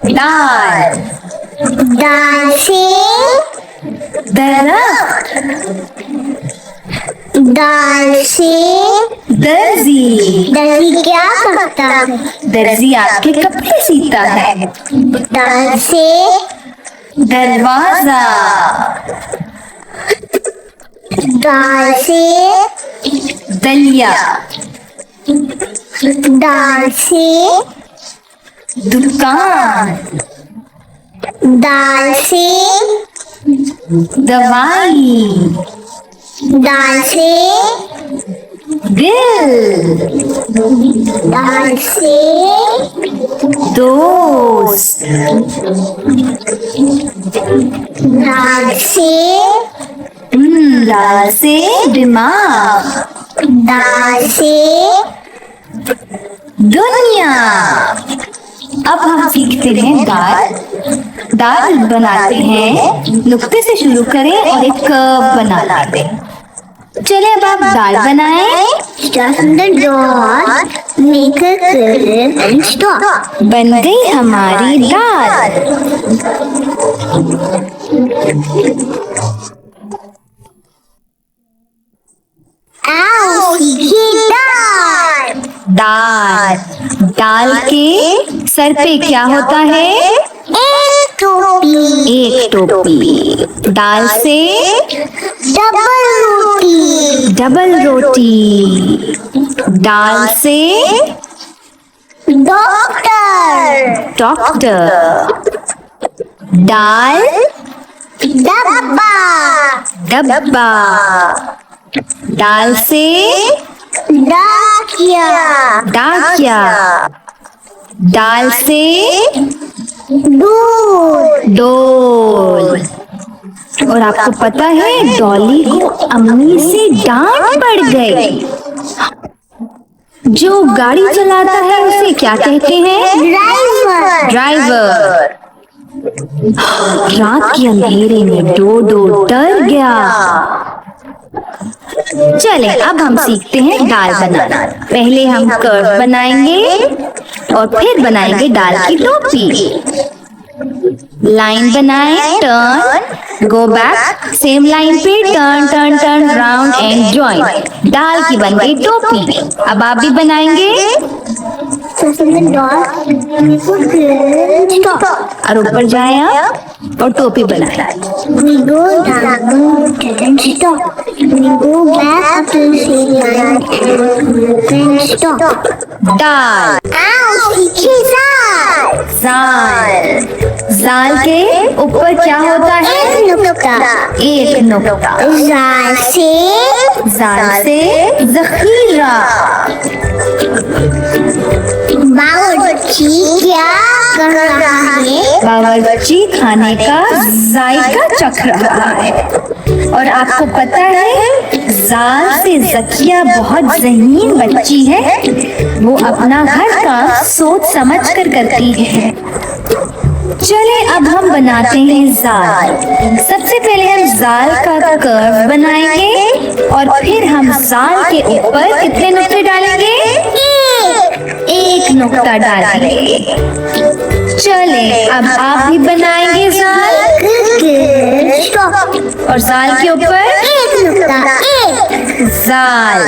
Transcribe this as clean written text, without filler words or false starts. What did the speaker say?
दाल। दाल से दरख्त। दाल से दर्जी। दर्जी क्या करता है? दर्जी आपके कपड़े सीता है। दाल से दरवाजा। दाल से दलिया। दाल से दुकान। दाल से दवाई। दाल से दिल। दाल से दोस्त। दाल से दाल से दिमाग। दाल से दुनिया। अब हम सीखते हैं दाल। दाल बनाते हैं, नुक्ते से शुरू करें और एक कर्व बना लाते हैं। चले अब आप दाल बनाएं। Start from the dot, make a curve and stop. बन गई हमारी दाल। आओ सीखिए दाल। दाल। दाल के सर पे क्या होता है? एक टोपी। एक टोपी। दाल से डबल रोटी। डबल रोटी। दाल से डॉक्टर। डॉक्टर। दाल डब्बा। डब्बा। दाल से डाकिया। डाकिया। दाल से दूध। डोल। और आपको पता है डॉली को अम्मी से डांट पड़ गई। जो गाड़ी चलाता है उसे क्या कहते हैं? ड्राइवर। ड्राइवर। रात के अंधेरे में डोडो डर गया। चले अब हम सीखते हैं दाल बनाना। पहले हम कर्व बनाएंगे और फिर बनाएंगे दाल की टोपी। लाइन बनाएं, turn, go back, same line पे turn turn turn, round and join. दाल की बन गई टोपी। अब आप भी बनाएंगे और ऊपर जाए आप और टोपी बनाए। We go down and stop. We go back up to the same line and then stop. दाल। आओ सीखिए दाल। जाल। जाल के ऊपर क्या होता है? एक नुक्ता। एक नुक्ता। जाल से जाल से जखीरा। बावर्ची क्या कर रहा है? बावर्ची खाने का जायका चख रहा है। और आपको पता है जाल से जकिया बहुत ज़हीन बच्ची है। वो अपना हर काम सोच समझ कर करती है। चले अब हम बनाते हैं जाल। सबसे पहले हम जाल का कर्व बनाएंगे और फिर हम जाल के ऊपर कितने नुक्ते डालेंगे? एक नुक्ता डालेंगे। चले अब आप भी बनाएंगे जाल और जाल के ऊपर एक नुक्ता। जाल।